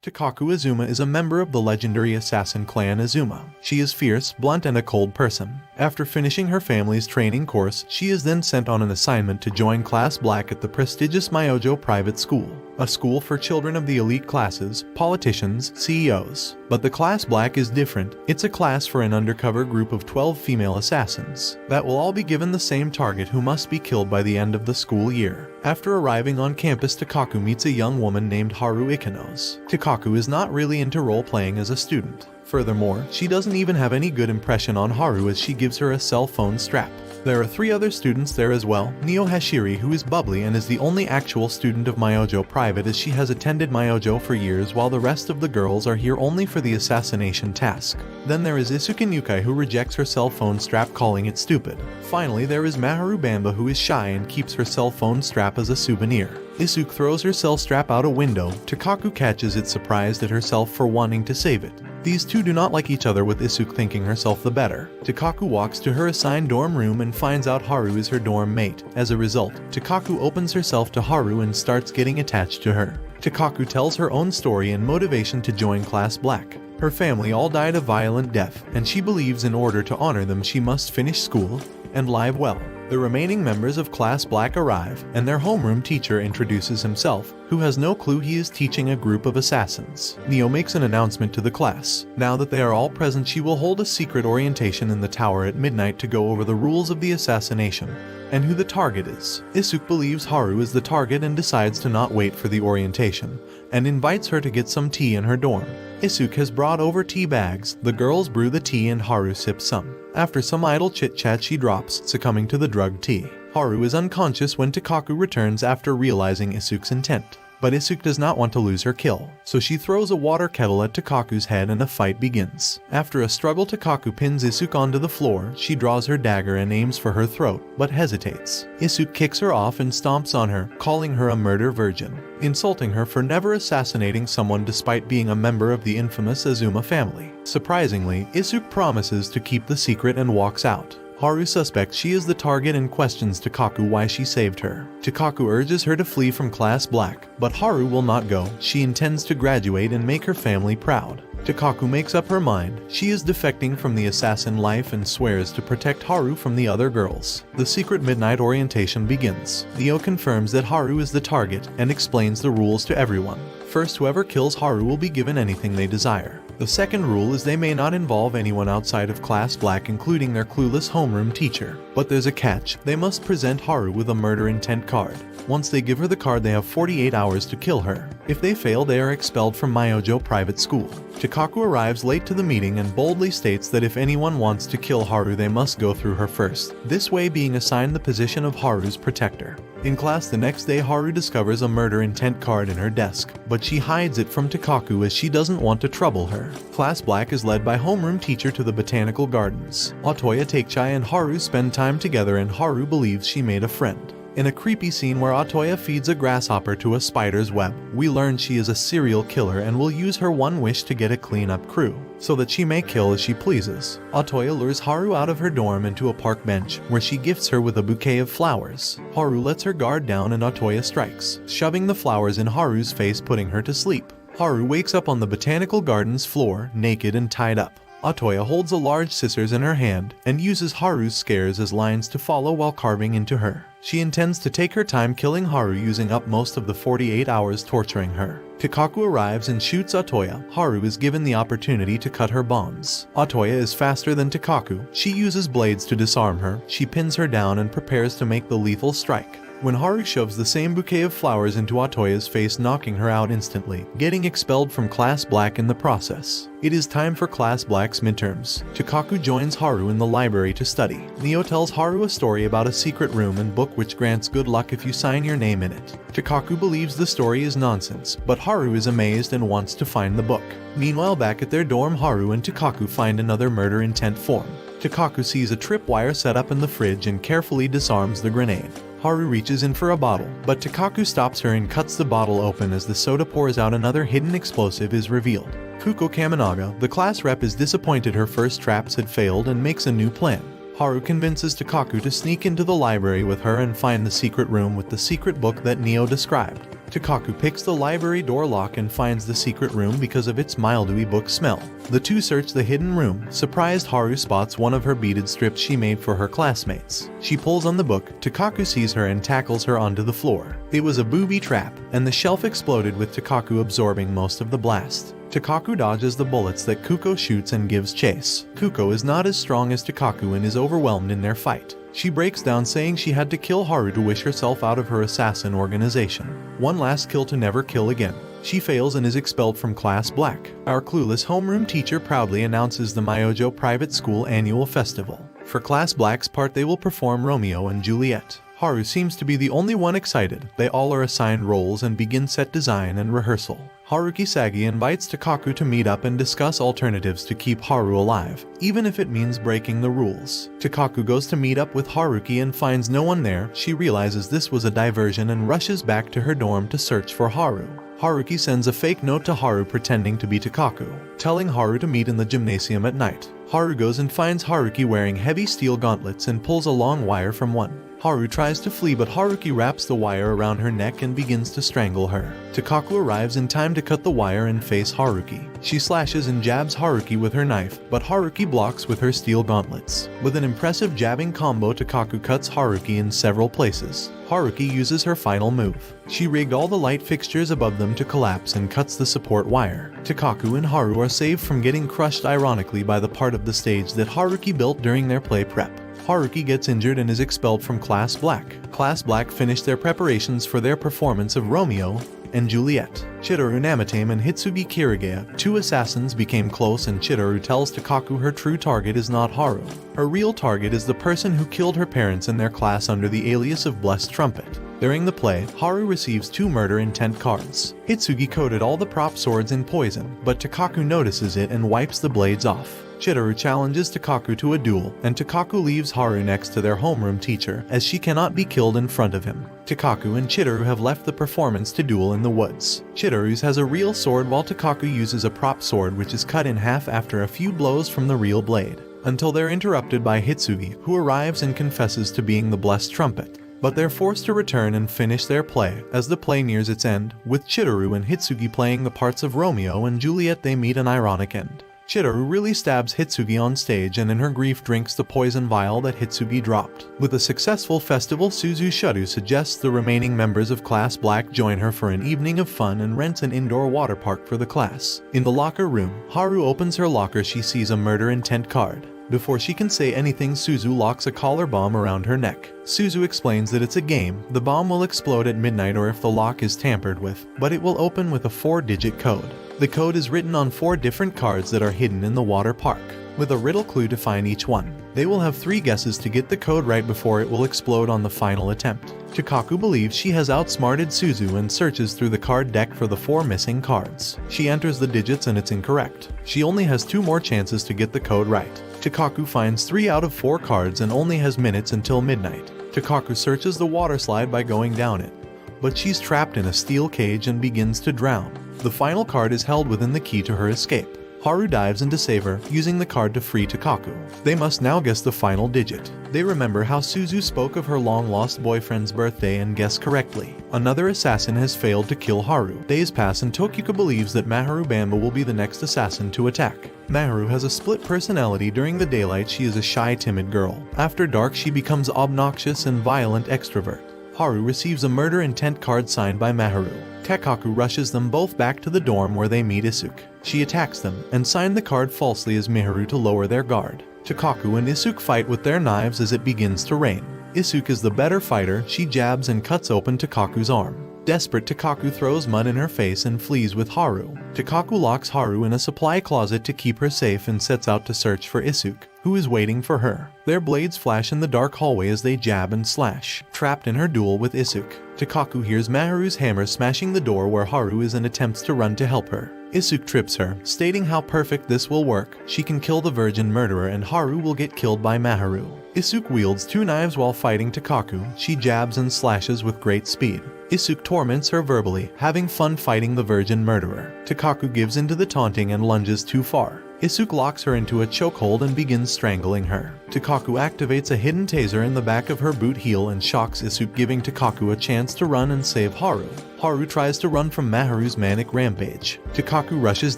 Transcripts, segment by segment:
Takaku Azuma is a member of the legendary assassin clan Azuma. She is fierce, blunt, and a cold person. After finishing her family's training course, she is then sent on an assignment to join Class Black at the prestigious Myojo Private School, a school for children of the elite classes, politicians, CEOs. But the Class Black is different. It's a class for an undercover group of 12 female assassins that will all be given the same target who must be killed by the end of the school year. After arriving on campus, Takaku meets a young woman named Haru Ikanos. Takaku is not really into role-playing as a student. Furthermore, she doesn't even have any good impression on Haru as she gives her a cell phone strap. There are 3 other students there as well. Neo Hashiri, who is bubbly and is the only actual student of Myojo Private, as she has attended Myojo for years, while the rest of the girls are here only for the assassination task. Then there is Isuka Yukai, who rejects her cell phone strap, calling it stupid. Finally, there is Maharu Bamba, who is shy and keeps her cell phone strap as a souvenir. Isuke throws her cell strap out a window. Takaku catches it, surprised at herself for wanting to save it. These two do not like each other, with Isuke thinking herself the better. Takaku walks to her assigned dorm room and finds out Haru is her dorm mate. As a result, Takaku opens herself to Haru and starts getting attached to her. Takaku tells her own story and motivation to join Class Black. Her family all died a violent death, and she believes in order to honor them she must finish school and live well. The remaining members of Class Black arrive, and their homeroom teacher introduces himself, who has no clue he is teaching a group of assassins. Neo makes an announcement to the class. Now that they are all present, she will hold a secret orientation in the tower at midnight to go over the rules of the assassination and who the target is. Isuke believes Haru is the target and decides to not wait for the orientation, and invites her to get some tea in her dorm. Isuke has brought over tea bags. The girls brew the tea and Haru sips some. After some idle chit-chat, she drops, succumbing to the drugged tea. Haru is unconscious when Takaku returns after realizing Isuke's intent. But Isuke does not want to lose her kill, so she throws a water kettle at Takaku's head and a fight begins. After a struggle, Takaku pins Isuke onto the floor. She draws her dagger and aims for her throat, but hesitates. Isuke kicks her off and stomps on her, calling her a murder virgin, insulting her for never assassinating someone despite being a member of the infamous Azuma family. Surprisingly, Isuke promises to keep the secret and walks out. Haru suspects she is the target and questions Takaku why she saved her. Takaku urges her to flee from Class Black, but Haru will not go. She intends to graduate and make her family proud. Takaku makes up her mind. She is defecting from the assassin life and swears to protect Haru from the other girls. The secret midnight orientation begins. Neo confirms that Haru is the target and explains the rules to everyone. First, whoever kills Haru will be given anything they desire. The second rule is they may not involve anyone outside of Class Black, including their clueless homeroom teacher. But there's a catch. They must present Haru with a murder intent card. Once they give her the card, they have 48 hours to kill her. If they fail, they are expelled from Myojo Private School. Takaku arrives late to the meeting and boldly states that if anyone wants to kill Haru, they must go through her first, this way being assigned the position of Haru's protector. In class the next day, Haru discovers a murder intent card in her desk, but she hides it from Takaku as she doesn't want to trouble her. Class Black is led by homeroom teacher to the botanical gardens. Otoya, Takechai, and Haru spend time together, and Haru believes she made a friend. In a creepy scene where Otoya feeds a grasshopper to a spider's web, we learn she is a serial killer and will use her one wish to get a cleanup crew, so that she may kill as she pleases. Otoya lures Haru out of her dorm into a park bench, where she gifts her with a bouquet of flowers. Haru lets her guard down and Otoya strikes, shoving the flowers in Haru's face, putting her to sleep. Haru wakes up on the botanical gardens floor, naked and tied up. Otoya holds a large scissors in her hand and uses Haru's scares as lines to follow while carving into her. She intends to take her time killing Haru, using up most of the 48 hours torturing her. Takaku arrives and shoots Otoya. Haru is given the opportunity to cut her bonds. Otoya is faster than Takaku. She uses blades to disarm her. She pins her down and prepares to make the lethal strike, when Haru shoves the same bouquet of flowers into Otoya's face, knocking her out instantly, getting expelled from Class Black in the process. It is time for Class Black's midterms. Takaku joins Haru in the library to study. Neo tells Haru a story about a secret room and book which grants good luck if you sign your name in it. Takaku believes the story is nonsense, but Haru is amazed and wants to find the book. Meanwhile, back at their dorm, Haru and Takaku find another murder intent form. Takaku sees a tripwire set up in the fridge and carefully disarms the grenade. Haru reaches in for a bottle, but Takaku stops her and cuts the bottle open. As the soda pours out, another hidden explosive is revealed. Kuko Kaminaga, the class rep, is disappointed her first traps had failed and makes a new plan. Haru convinces Takaku to sneak into the library with her and find the secret room with the secret book that Neo described. Takaku picks the library door lock and finds the secret room because of its mildewy book smell. The two search the hidden room. Surprised, Haru spots one of her beaded strips she made for her classmates. She pulls on the book. Takaku sees her and tackles her onto the floor. It was a booby trap, and the shelf exploded with Takaku absorbing most of the blast. Takaku dodges the bullets that Kuko shoots and gives chase. Kuko is not as strong as Takaku and is overwhelmed in their fight. She breaks down saying she had to kill Haru to wish herself out of her assassin organization. One last kill to never kill again. She fails and is expelled from Class Black. Our clueless homeroom teacher proudly announces the Myojo Private School annual festival. For Class Black's part, they will perform Romeo and Juliet. Haru seems to be the only one excited. They all are assigned roles and begin set design and rehearsal. Haruki Sagi invites Takaku to meet up and discuss alternatives to keep Haru alive, even if it means breaking the rules. Takaku goes to meet up with Haruki and finds no one there. She realizes this was a diversion and rushes back to her dorm to search for Haru. Haruki sends a fake note to Haru pretending to be Takaku, telling Haru to meet in the gymnasium at night. Haru goes and finds Haruki wearing heavy steel gauntlets and pulls a long wire from one. Haru tries to flee, but Haruki wraps the wire around her neck and begins to strangle her. Takaku arrives in time to cut the wire and face Haruki. She slashes and jabs Haruki with her knife, but Haruki blocks with her steel gauntlets. With an impressive jabbing combo, Takaku cuts Haruki in several places. Haruki uses her final move. She rigged all the light fixtures above them to collapse and cuts the support wire. Takaku and Haru are saved from getting crushed ironically by the part of the stage that Haruki built during their play prep. Haruki gets injured and is expelled from Class Black. Class Black finished their preparations for their performance of Romeo and Juliet. Chitoru Namatame and Hitsugi Kirigaya, two assassins, became close, and Chitoru tells Takaku her true target is not Haru. Her real target is the person who killed her parents in their class under the alias of Blessed Trumpet. During the play, Haru receives 2 murder intent cards. Hitsugi coated all the prop swords in poison, but Takaku notices it and wipes the blades off. Chitoru challenges Takaku to a duel, and Takaku leaves Haru next to their homeroom teacher, as she cannot be killed in front of him. Takaku and Chitoru have left the performance to duel in the woods. Chitoru's has a real sword while Takaku uses a prop sword which is cut in half after a few blows from the real blade, until they're interrupted by Hitsugi, who arrives and confesses to being the Blessed Trumpet. But they're forced to return and finish their play. As the play nears its end, with Chitoru and Hitsugi playing the parts of Romeo and Juliet, they meet an ironic end. Chitoru really stabs Hitsugi on stage and in her grief drinks the poison vial that Hitsugi dropped. With a successful festival, Suzu Shadu suggests the remaining members of Class Black join her for an evening of fun and rents an indoor water park for the class. In the locker room, Haru opens her locker. She sees a murder intent card. Before she can say anything, Suzu locks a collar bomb around her neck. Suzu explains that it's a game. The bomb will explode at midnight or if the lock is tampered with, but it will open with a 4-digit code. The code is written on 4 different cards that are hidden in the water park, with a riddle clue to find each one. They will have 3 guesses to get the code right before it will explode on the final attempt. Takaku believes she has outsmarted Suzu and searches through the card deck for the 4 missing cards. She enters the digits and it's incorrect. She only has 2 more chances to get the code right. Takaku finds 3 out of 4 cards and only has minutes until midnight. Takaku searches the water slide by going down it, but she's trapped in a steel cage and begins to drown. The final card is held within the key to her escape. Haru dives in to save her, using the card to free Takaku. They must now guess the final digit. They remember how Suzu spoke of her long-lost boyfriend's birthday and guess correctly. Another assassin has failed to kill Haru. Days pass and Tokiko believes that Maharu Bamba will be the next assassin to attack. Maharu has a split personality. During the daylight, she is a shy, timid girl. After dark, she becomes obnoxious and violent extrovert. Haru receives a murder intent card signed by Maharu. Takaku rushes them both back to the dorm where they meet Isuk. She attacks them and signed the card falsely as Maharu to lower their guard. Takaku and Isuk fight with their knives as it begins to rain. Isuk is the better fighter. She jabs and cuts open Takaku's arm. Desperate, Takaku throws mud in her face and flees with Haru. Takaku locks Haru in a supply closet to keep her safe and sets out to search for Isuk, who is waiting for her. Their blades flash in the dark hallway as they jab and slash. Trapped in her duel with Isuk, Takaku hears Maharu's hammer smashing the door where Haru is and attempts to run to help her. Isuk trips her, stating how perfect this will work. She can kill the virgin murderer and Haru will get killed by Maharu. Isuk wields 2 knives while fighting Takaku. She jabs and slashes with great speed. Isuk torments her verbally, having fun fighting the virgin murderer. Takaku gives into the taunting and lunges too far. Isuk locks her into a chokehold and begins strangling her. Takaku activates a hidden taser in the back of her boot heel and shocks Isuke, giving Takaku a chance to run and save Haru. Haru tries to run from Maharu's manic rampage. Takaku rushes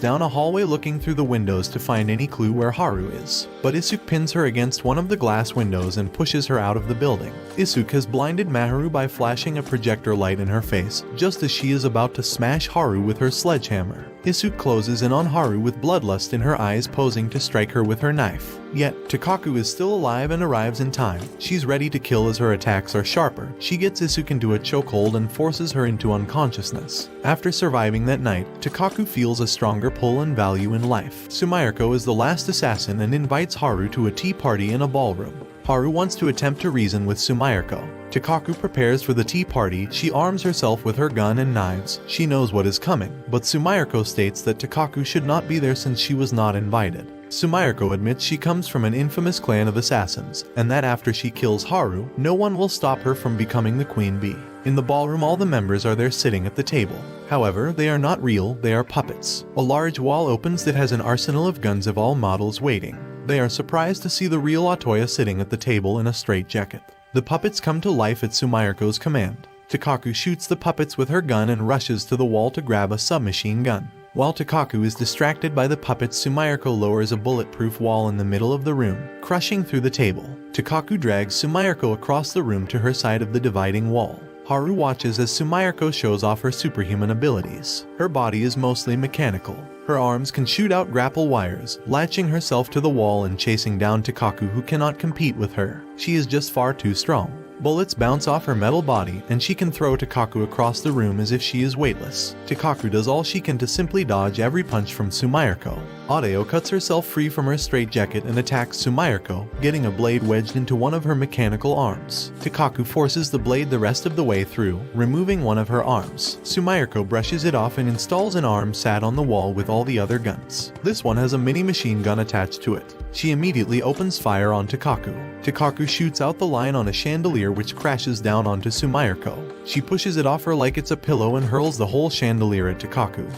down a hallway looking through the windows to find any clue where Haru is, but Isuke pins her against one of the glass windows and pushes her out of the building. Isuke has blinded Maharu by flashing a projector light in her face, just as she is about to smash Haru with her sledgehammer. Isuke closes in on Haru with bloodlust in her eyes, posing to strike her with her knife. Yet, Takaku is still alive and arrives in time. She's ready to kill as her attacks are sharper. She gets Isuke into a chokehold and forces her into unconsciousness. After surviving that night, Takaku feels a stronger pull and value in life. Sumayako is the last assassin and invites Haru to a tea party in a ballroom. Haru wants to attempt to reason with Sumayako. Takaku prepares for the tea party. She arms herself with her gun and knives. She knows what is coming, but Sumayako states that Takaku should not be there since she was not invited. Sumayako admits she comes from an infamous clan of assassins, and that after she kills Haru, no one will stop her from becoming the queen bee. In the ballroom, all the members are there sitting at the table. However, they are not real, they are puppets. A large wall opens that has an arsenal of guns of all models waiting. They are surprised to see the real Otoya sitting at the table in a straitjacket. The puppets come to life at Sumayako's command. Takaku shoots the puppets with her gun and rushes to the wall to grab a submachine gun. While Takaku is distracted by the puppets, Sumayako lowers a bulletproof wall in the middle of the room, crushing through the table. Takaku drags Sumayako across the room to her side of the dividing wall. Haru watches as Sumayako shows off her superhuman abilities. Her body is mostly mechanical. Her arms can shoot out grapple wires, latching herself to the wall and chasing down Takaku, who cannot compete with her. She is just far too strong. Bullets bounce off her metal body, and she can throw Takaku across the room as if she is weightless. Takaku does all she can to simply dodge every punch from Sumayako. Adeo cuts herself free from her straitjacket and attacks Sumayako, getting a blade wedged into one of her mechanical arms. Takaku forces the blade the rest of the way through, removing one of her arms. Sumayako brushes it off and installs an arm sat on the wall with all the other guns. This one has a mini machine gun attached to it. She immediately opens fire on Takaku. Takaku shoots out the line on a chandelier which crashes down onto Sumayako. She pushes it off her like it's a pillow and hurls the whole chandelier at Takaku,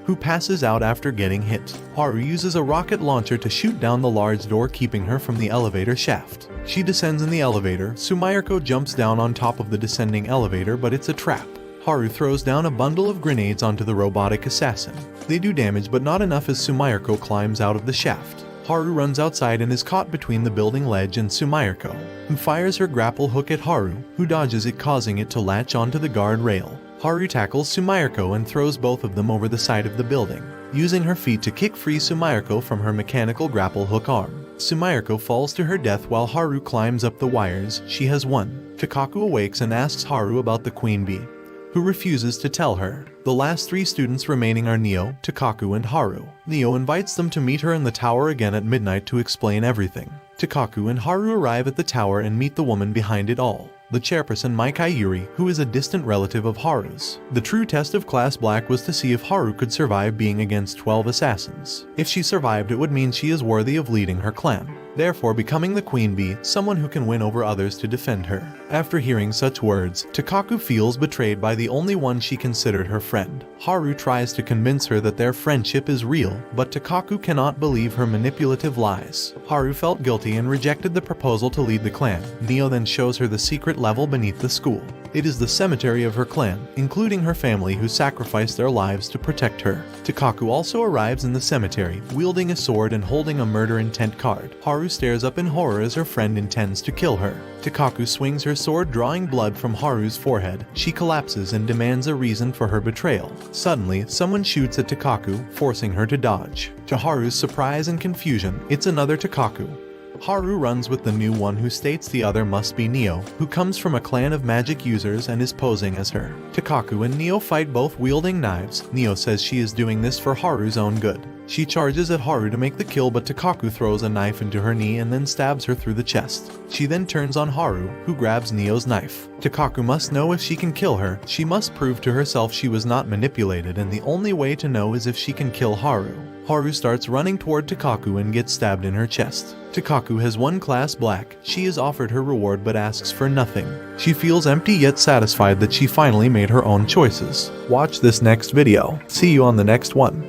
who passes out after getting hit. Haru uses a rocket launcher to shoot down the large door, keeping her from the elevator shaft. She descends in the elevator. Sumayako jumps down on top of the descending elevator, but it's a trap. Haru throws down a bundle of grenades onto the robotic assassin. They do damage, but not enough as Sumayako climbs out of the shaft. Haru runs outside and is caught between the building ledge and Sumayako, who fires her grapple hook at Haru, who dodges it, causing it to latch onto the guard rail. Haru tackles Sumayako and throws both of them over the side of the building, using her feet to kick free Sumayako from her mechanical grapple hook arm. Sumayako falls to her death while Haru climbs up the wires. She has won. Takaku awakes and asks Haru about the queen bee, who refuses to tell her. The last three students remaining are Neo, Takaku, and Haru. Neo invites them to meet her in the tower again at midnight to explain everything. Takaku and Haru arrive at the tower and meet the woman behind it all, the chairperson Mai Kairi, who is a distant relative of Haru's. The true test of Class Black was to see if Haru could survive being against 12 assassins. If she survived, it would mean she is worthy of leading her clan, therefore becoming the queen bee, someone who can win over others to defend her. After hearing such words, Takaku feels betrayed by the only one she considered her friend. Haru tries to convince her that their friendship is real, but Takaku cannot believe her manipulative lies. Haru felt guilty and rejected the proposal to lead the clan. Neo then shows her the secret level beneath the school. It is the cemetery of her clan, including her family who sacrificed their lives to protect her. Takaku also arrives in the cemetery, wielding a sword and holding a murder intent card. Haru stares up in horror as her friend intends to kill her. Takaku swings her sword, drawing blood from Haru's forehead. She collapses and demands a reason for her betrayal. Suddenly, someone shoots at Takaku, forcing her to dodge. To Haru's surprise and confusion, it's another Takaku. Haru runs with the new one, who states the other must be Neo, who comes from a clan of magic users and is posing as her. Takaku and Neo fight, both wielding knives. Neo says she is doing this for Haru's own good. She charges at Haru to make the kill, but Takaku throws a knife into her knee and then stabs her through the chest. She then turns on Haru, who grabs Neo's knife. Takaku must know if she can kill her. She must prove to herself she was not manipulated, and the only way to know is if she can kill Haru. Haru starts running toward Takaku and gets stabbed in her chest. Takaku has won Class Black. She is offered her reward but asks for nothing. She feels empty yet satisfied that she finally made her own choices. Watch this next video. See you on the next one.